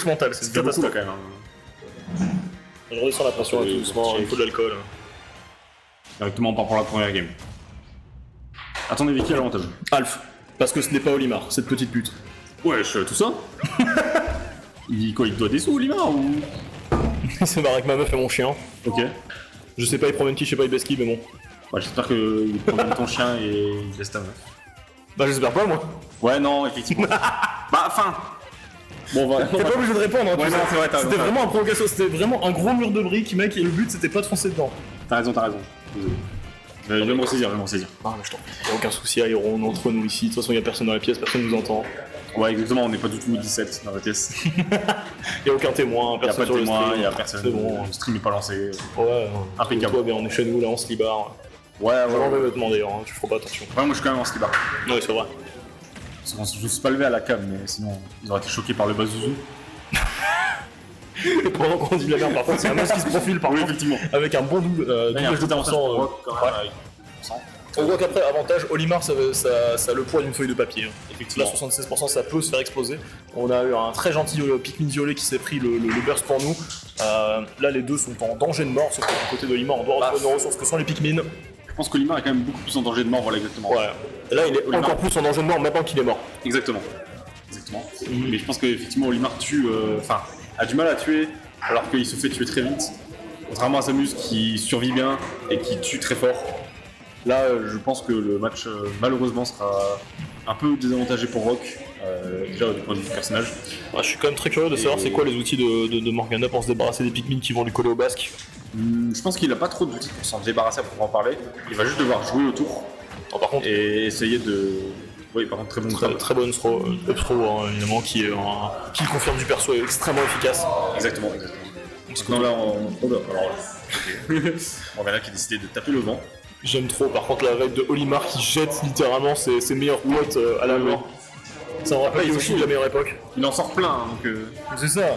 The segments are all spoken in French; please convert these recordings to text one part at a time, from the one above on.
mental, c'est C'était beaucoup là catastrophe. quand même. Je redescends la pression Oui, tout doucement, il faut de l'alcool. Directement on part pour la première game. Attendez, Vicky a l'avantage. Alf, parce que ce n'est pas Olimar, cette petite pute. Wesh, tout ça il doit des sous, Olimar ou... Il se barre avec ma meuf et mon chien. Ok. Je sais pas, il promène qui, je sais pas, il baisse qui, mais bon. Bah, j'espère qu'il promène ton chien et il laisse ta meuf. Bah j'espère pas, moi. Ouais, non, effectivement. Bah, enfin. Bon, voilà. T'es pas obligé de répondre, hein, Ouais, tu non, sais. c'est vrai, t'as C'était raison. vraiment un provocation, c'était vraiment un gros mur de briques, mec, et le but c'était pas de foncer dedans. T'as raison. Désolé. Je vais me ressaisir. Ah, mais je t'en prie. Y'a aucun souci, Aéron, on est entre nous ici. De toute façon, y'a personne dans la pièce, personne nous entend. Ouais, exactement, on n'est pas du tout 17 dans la pièce. Y'a aucun témoin, Y'a personne pas de sur témoin, le stream. y'a personne. C'est bon. Le stream est pas lancé. Ouais, Impeccable. toi, bien, on est chez nous, là, on se libère. Ouais, Je vais enlever mes vêtements d'ailleurs, hein, tu feras pas attention. Ouais, moi je suis quand même en slibard. Ouais, c'est vrai. Je me suis pas levé à la cam, mais sinon ils auraient été choqués par le bazouzou. Et pendant qu'on dit de la merde, par contre, c'est un masque qui se profile, par Oui, contre, effectivement. avec un bon doublage de pourcent. On voit qu'après, avantage, Olimar, ça a le poids d'une feuille de papier. Hein. Effectivement. Là, 76%, ça peut se faire exploser. On a eu un très gentil Pikmin violet qui s'est pris le burst pour nous. Là, les deux sont en danger de mort, sauf que du côté d'Olimar, on doit retrouver nos ressources que sont les Pikmin. Je pense qu'Olimar est quand même beaucoup plus en danger de mort, voilà exactement. Ouais. Et là, il est Olimar. encore plus en danger de mort maintenant qu'il est mort. Exactement. Mais je pense qu'effectivement Olimar tue, a du mal à tuer, alors qu'il se fait tuer très vite. Contrairement à Samus qui survit bien et qui tue très fort. Là, je pense que le match, malheureusement, sera un peu désavantagé pour Rock, déjà du point de vue du personnage. Je suis quand même très curieux de savoir c'est quoi les outils de Morgana pour se débarrasser des Pikmin qui vont lui coller au basque. Je pense qu'il a pas trop d'outils pour s'en débarrasser à proprement parler. Il va juste devoir jouer autour Par contre, et essayer de... Oui, par contre, très bon grab. très bonne throw, évidemment, qui confirme du perso extrêmement efficace. Exactement. Maintenant là, Morgana qui a décidé de taper le vent. J'aime trop, par contre, la vague de Olimar qui jette littéralement ses meilleurs potes à la mort. Ça me rappelle Yoshi de la meilleure époque. Il en sort plein, hein, donc... C'est ça.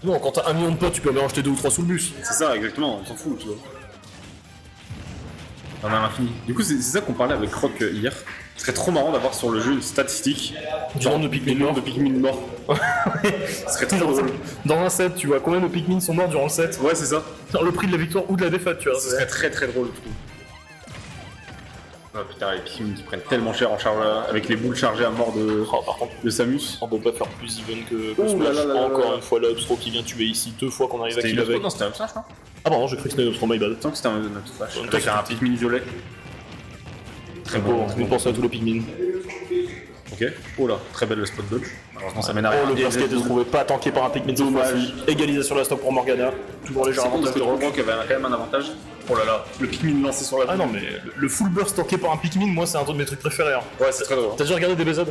Non, quand t'as 1 million de potes, tu peux bien en jeter 2 ou 3 sous le bus. C'est ça, exactement, on s'en fout, tu vois. On a l'infini. Du coup, c'est ça qu'on parlait avec Rock hier. Ce serait trop marrant d'avoir sur le jeu une statistique Du nombre de Pikmin du nombre morts. de Pikmin morts. Ce serait très drôle. Dans un set, tu vois combien de Pikmin sont morts durant le set. Ouais, c'est ça. Genre le prix de la victoire ou de la défaite, tu vois. Ce serait très très drôle, je trouve. Oh putain, les Pikmin qui prennent tellement cher en charge avec les boules chargées à mort Par contre, de Samus. on peut pas faire plus even que Ouh Smash. là là là Encore là. une fois, l'Upstro qui vient tuer ici 2 fois qu'on arrive à C'était kill une avec. Non, c'était un Flash, non? Ah pardon, j'ai cru que c'était l'Upstro, my bad. Tant que c'était un autre Flash. Ouais, Avec un Pikmin violet. Très Bon, beau. on pense à tous les Pikmin. Ok. Oh là, très belle le spot dodge. Malheureusement, ça mène à rien. Oh, le burst qui a été trouvé, pas tanké par un Pikmin cette Dommage. fois-ci. Égalisation de la stock pour Morgana. Toujours léger C'est con parce avantage que de Rock. Rock avait quand même un avantage. Oh là là, le Pikmin lancé sur la Ah non, mais le full burst tanké par un Pikmin, moi c'est un de mes trucs préférés. Hein. Ouais, c'est très drôle. T'as déjà regardé DBZ?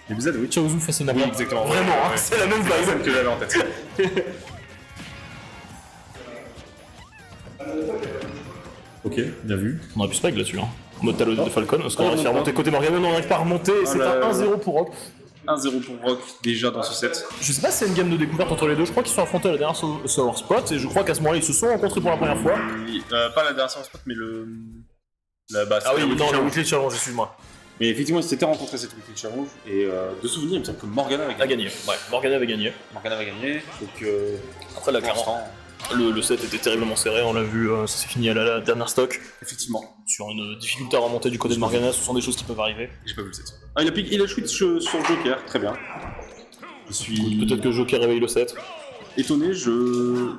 Les BZ, oui. Chaozu face à Napa. Oui, exactement. Vraiment, hein, Ouais. c'est la même C'est vibe. que j'avais en tête. Ok, bien vu. On aurait pu spike là-dessus, hein. Mode talon de Falcon, parce qu'on Oh, a réussi à non, remonter côté Morgana, mais on n'arrive pas à remonter, et c'est là un là. 1-0 pour Rock. 1-0 pour Rock déjà dans ce set. Je sais pas si c'est une game de découverte entre les deux, je crois qu'ils se sont affrontés à la dernière Solar Spot, et je crois qu'à ce moment-là ils se sont rencontrés pour la première fois. Oui, pas la dernière spot, mais le. Bah, Ah oui, c'était non, Weekly le Challenge. Weekly Challenge, excuse-moi. Mais effectivement, ils s'étaient rencontrés cette Weekly Challenge. Et de souvenir, il me semble que Morgana avait A gagné. gagné, ouais, Morgana avait gagné. Morgana avait gagné. Donc, Après, là, pour clairement, l'instant, le set était terriblement serré, on l'a vu, ça s'est fini à la dernière stock. effectivement, Sur une difficulté à remonter du côté de Morgana, ce sont des choses qui peuvent arriver. j'ai pas vu le set. Ah, il a switch sur Joker, très bien. Je suis Peut-être que Joker réveille le set. étonné, je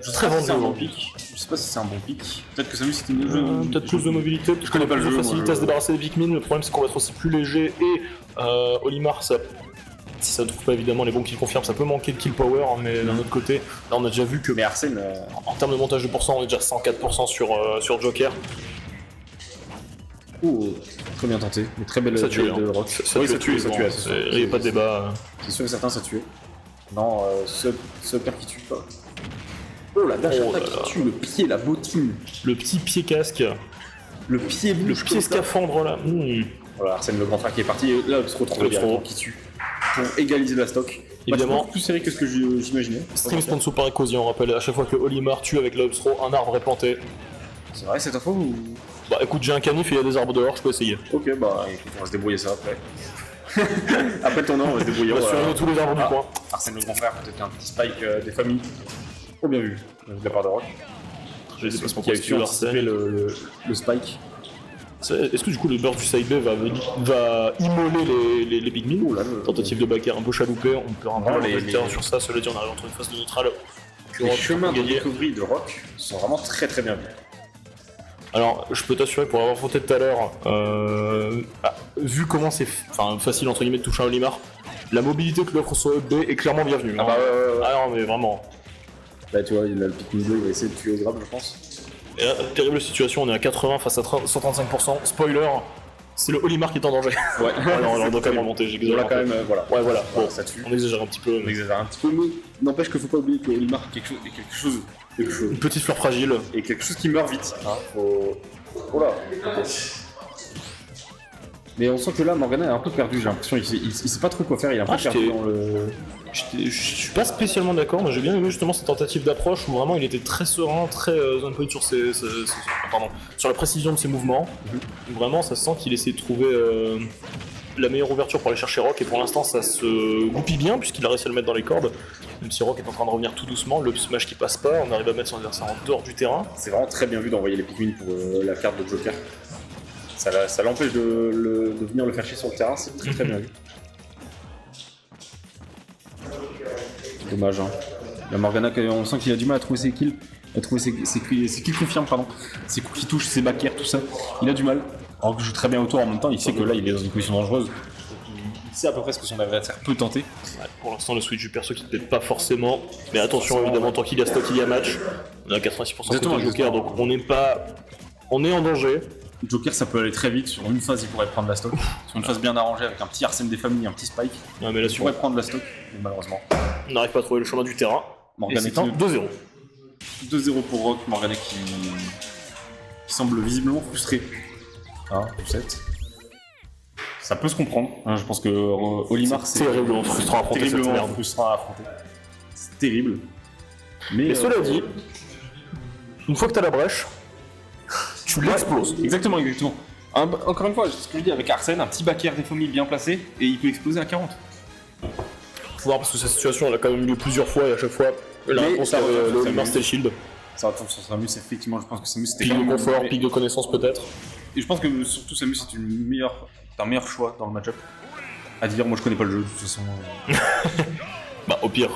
sais Très pas si c'est un vendu, bon hein. pick. Je sais pas si c'est un bon pick. Peut-être que Samus c'était mieux jeu. Peut-être plus de mobilité, Je connais pas le plus de jeu, facilité moi, à se débarrasser des Pikmin. Le problème c'est qu'on va être aussi plus léger et Olimar, ça, si ça ne trouve pas évidemment les bons kills confirment, ça peut manquer de kill power, hein, mais d'un autre côté, là on a déjà vu que Mais Arsène, en termes de montage de pourcent, on est déjà 104% sur Joker. très bien tenté. Mais très belle Ça tue, de hein. Rock. Ça Oui, tue, ça tue, bon, c'est sûr. il n'y a pas de débat. C'est sûr et certain, ça tue. Non, Super qui tue pas. Oh la dash Oh attack là là. qui tue, le pied, la bottine. Le petit pied casque, Le pied le bouche pied comme ça. scaphandre là. Voilà, Arsène le grand frère qui est parti, et là, on se retrouve Le directement throw. qui tue. Pour égaliser la stock. Évidemment. Plus serré que ce que j'imaginais. Stream sponsor par Ecosia, on rappelle à chaque fois que Olimar tue avec l'Obstro, un arbre est planté. C'est vrai cette info ou... Bah écoute, j'ai un canif et il y a des arbres dehors, je peux essayer. Ok, bah écoute, on va se débrouiller ça après. Après le tournoi, on va se débrouiller. On va surveiller tous les arbres du coin. Arsène le grand frère, peut-être un petit spike des familles. Oh, bien vu, de la part de Rock. J'ai des placements Qui a su positifs anticiper d'Arsène. le spike. Est-ce que du coup le burst du side B va immoler les Pikmin? Tentative de backer un peu chaloupée, on peut vraiment les terrain sur ça, cela dit on arrive entre une phase de neutral. Les chemins de recovery de Rock sont vraiment très très bien vus. Alors je peux t'assurer pour avoir voté tout à l'heure, vu comment c'est facile entre guillemets de toucher un Olimar, la mobilité que l'offre sur B est clairement bienvenue. Ah bah Ah non mais vraiment. Là tu vois, il a le Pikmin bleu, il va essayer de tuer au grab je pense. Et là, terrible situation, on est à 80 face à 135%. Spoiler, c'est le Olimar qui est en danger. Ouais, alors on doit quand même remonter, j'exagère. On l'a quand même, voilà. Ouais, voilà. Bon, ça tue. on exagère un petit peu. On exagère un petit peu, mais n'empêche qu'il faut pas oublier que Olimar est quelque chose. Une petite fleur fragile. Et quelque chose qui meurt vite. Hein, faut... Oh là. Mais on sent que là, Morgana est un peu perdu, j'ai l'impression. Il sait pas trop quoi faire, il est un peu perdu dans le. Je suis pas spécialement d'accord, mais j'ai bien aimé justement cette tentative d'approche où vraiment il était très serein, très on point sur sur la précision de ses mouvements. Vraiment, ça se sent qu'il essaie de trouver la meilleure ouverture pour aller chercher Rock, et pour l'instant ça se goupille bien puisqu'il a réussi à le mettre dans les cordes. Même si Rock est en train de revenir tout doucement, le smash qui passe pas, on arrive à mettre son adversaire en dehors du terrain. C'est vraiment très bien vu d'envoyer les Pikmin pour la carte de Joker. Ça l'empêche de venir le faire chier sur le terrain, c'est très très bien vu. Dommage, hein. La Morgana, on sent qu'il a du mal à trouver ses kills, à trouver ses kills confirmes, pardon. Ses coups qui touchent, ses back air, tout ça. Il a du mal. Alors qu'il joue très bien autour en même temps, il sait que là il est dans une position dangereuse. Il sait à peu près ce que son adversaire peut tenter. Ouais, pour l'instant, le switch du perso qui ne t'aide pas forcément. Mais attention, évidemment, tant qu'il y a stock, il y a match. On a 86% côté Joker, donc on est en danger. Joker, ça peut aller très vite. Sur une phase, il pourrait prendre la stock. Sur une phase bien arrangée avec un petit Arsène des familles, un petit spike. Non, mais là, il pourrait prendre la stock, mais malheureusement. On n'arrive pas à trouver le chemin du terrain. Morgana et c'est un 2-0. 2-0 pour Rock. Morgana qui semble visiblement frustré. Hein, 7. Ça peut se comprendre. Hein, je pense que Olimar, c'est terriblement frustrant à affronter cette merde. C'est terrible. Mais cela dit, une fois que t'as la brèche, tu l'exploses. Exactement. Encore une fois, ce que je dis avec Arsène, un petit back air des familles bien placé et il peut exploser à 40. Faut voir parce que cette situation elle a quand même eu lieu plusieurs fois et à chaque fois la réponse c'était le Stel Shield. Ça retombe sur Samus, effectivement, je pense que Samus c'était pic de confort, pic de connaissance peut-être. Et je pense que surtout Samus c'est un meilleur choix dans le match-up. À dire, moi je connais pas le jeu de toute façon. Bah au pire,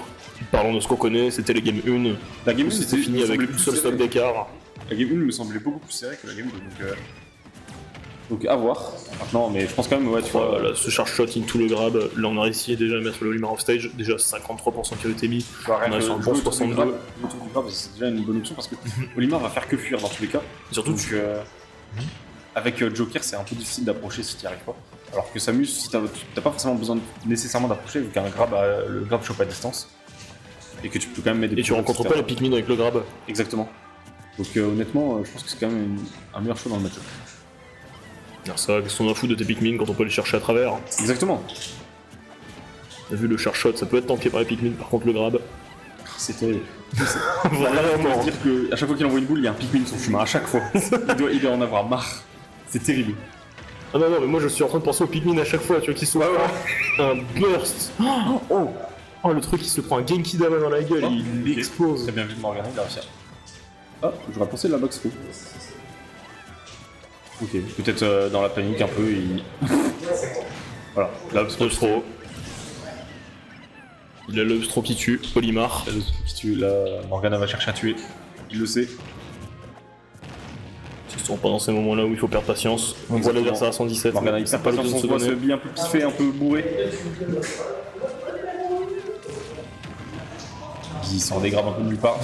parlons de ce qu'on connaît, c'était les Game 1. La Game 1 c'était fini avec une seule stock d'écart. La Game 1 me semblait beaucoup plus serrée que la Game 2, donc à voir maintenant, mais je pense quand même, ouais, tu vois. Là, ce charge shot into le grab, là on a réussi déjà à mettre le Olimar off stage, déjà 53% qui a été mis, on a sur un bon 62. Le tour du grab, c'est déjà une bonne option parce que Olimar va faire que fuir dans tous les cas. Et surtout, avec Joker, c'est un peu difficile d'approcher si tu n'y arrives pas. Alors que Samus, si t'as pas forcément besoin nécessairement d'approcher, vu qu'un grab, le grab chope à distance. Et que tu peux quand même mettre des. Et tu rencontres pas les Pikmin avec le grab. Exactement. Donc honnêtement, je pense que c'est quand même un meilleur choix dans le match-up. C'est vrai, qu'est-ce qu'on en fout de tes Pikmin quand on peut les chercher à travers. Exactement. T'as vu le charge shot, ça peut être tanké par les Pikmin, par contre le grab. C'était. Vraiment dire qu'à chaque fois qu'il envoie une boule, il y a un Pikmin sur le chemin, à chaque fois. il doit en avoir marre. C'est terrible. Ah non, mais moi je suis en train de penser aux Pikmin à chaque fois, tu vois, qui sont un burst. Oh, le truc qui se prend un Genki Dama dans la gueule, il explose. Très bien vu de Morgana, il a réussi. Ah, j'aurais pensé de la box through. Ok, peut-être dans la panique un peu, il. Voilà, là, Throw. Il a le Throw qui tue, Olimar. Il a le Throw qui tue, là, Morgana va chercher à tuer. Il le sait. Ce sont pas dans ces moments-là où il faut perdre patience. On voit l'adversaire à 117. Morgana, il perd patience, on voit ce billet un peu piffé, un peu bourré. Il s'en dégrave un peu de nulle part.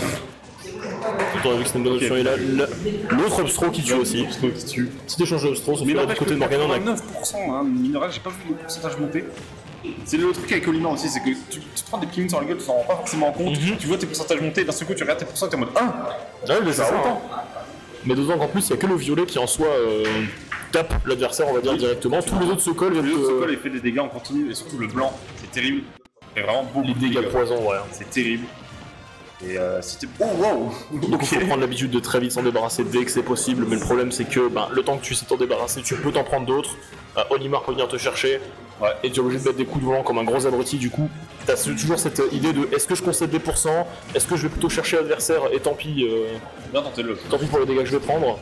On a vu que c'était une bonne option. Et là, l'autre Upstro qui tue aussi. Petit échange de Upstro, sauf que là, du côté de Morgana, on a 9%, hein, mineral, j'ai pas vu le pourcentage monter. C'est le truc avec Olimar aussi, c'est que tu te prends des Pikmin sur la gueule, tu t'en rends pas forcément compte. Tu vois tes pourcentages monter, d'un seul coup tu regardes tes pourcentages, t'es en mode ouais, mais c'est ça. Mais d'autant qu'en plus, il y a que le violet qui en soi tape l'adversaire, on va dire directement. Tous les autres se collent. Les autres se collent et fait des dégâts en continu, et surtout le blanc, c'est terrible. Il fait vraiment beaucoup de dégâts poison, ouais. C'est terrible. Et si t'es. Oh wow! Donc il faut prendre l'habitude de très vite s'en débarrasser dès que c'est possible, mais le problème c'est que le temps que tu sais t'en débarrasser, tu peux t'en prendre d'autres. Olimar peut venir te chercher. Ouais. et tu es obligé de mettre des coups de volant comme un gros abruti. Du coup, t'as toujours cette idée de est-ce que je concède des pourcents, est-ce que je vais plutôt chercher l'adversaire et tant pis Bien tenté le. pour les dégâts que je vais prendre.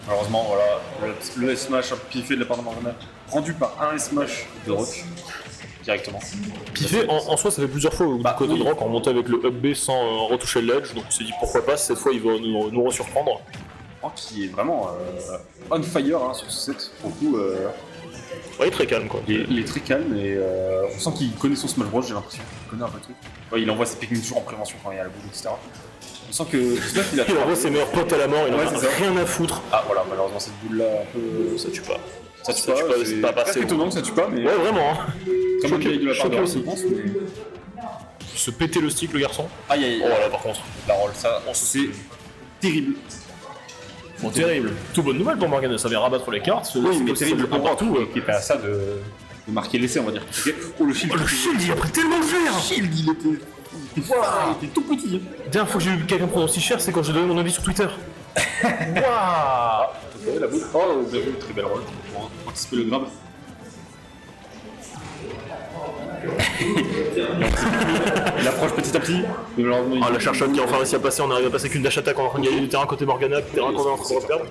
Malheureusement, voilà, le S-Smash un peu piffé de la part de Morgana, rendu par un S-Smash de Rock, directement. Piffé, en soi, ça fait plusieurs fois du côté oui. de Rock, on montait avec le up B sans retoucher le ledge, donc on s'est dit pourquoi pas, cette fois il va nous resurprendre. Rock qui est vraiment on fire hein, sur ce set, pour le coup. Ouais, il est très calme quoi. Il est très calme et on sent qu'il connaît son Smash Bros, j'ai l'impression. Il connaît un peu le truc. Ouais, il envoie ses Pikmin toujours en prévention quand il y a la boule, etc. On sent que Smash, il a Il envoie ses meilleurs potes à la mort, il en a rien à foutre. Ah voilà, malheureusement cette boule là, un peu. Ça tue pas. Ça tue pas, c'est pas passé. C'est étonnant que ça tue pas, mais. Ouais, vraiment. Hein. Très bonne Choqué de la part de Rock, aussi. je pense. Mais... Se péter le stick, le garçon. Aïe aïe. Oh là, par contre. La roll, ça, c'est terrible. Bon, terrible. Tout bonne nouvelle pour Morgana, ça vient rabattre les cartes. Oui, mais terrible pour Rock, tout. qui était à ça de marquer l'essai, on va dire. Okay. Oh, le shield. Oh, le shield, il a pris tellement cher. Le shield, il était tout petit. Dernière fois que j'ai eu quelqu'un prendre aussi cher, c'est quand j'ai donné mon avis sur Twitter. Waouh. Ok, la boule. Oh, bien vu, très belle roll pour anticiper le grab. Il approche petit à petit. Ah, la Charshot qui a enfin réussi à passer, on arrive à passer qu'une dash attack, on est en train de gagner du terrain côté Morgana, terrain qu'on est en train de perdre.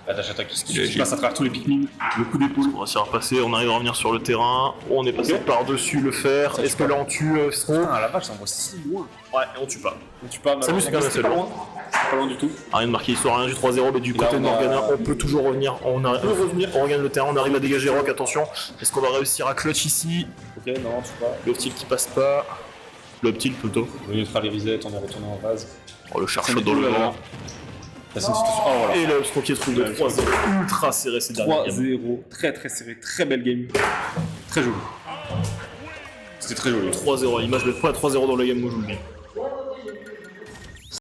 La dash attack qui passe à travers tous les Pikmin, le coup d'épaule. On va réussir à repasser, on arrive à revenir sur le terrain, on est passé par-dessus le fer, est-ce que là on tue Stro? Ah la vache, ça envoie si loin. Ouais, et on tue pas. On tue pas, Samus c'est quand même assez pas loin. loin. Pas loin du tout. Rien de marqué histoire, rien du 3-0, mais du côté de Morgana, on peut toujours revenir. On regagne le terrain, on arrive à dégager Rock, attention. Est-ce qu'on va réussir à clutch ici? Ok, non, tue pas. Le tilt qui passe pas. Le tilt plutôt. On neutralise les resets, on est retourné en phase. Oh, le Charshot dans le vent. C'est une situation. Oh voilà. Et là, le Stroke est trouve de 3-0. Ultra serré ces derniers games. 3-0, très très serré, très belle game. Très joli. C'était très joli. 3-0, l'image de 3-0 dans le game, moi je vous le dis.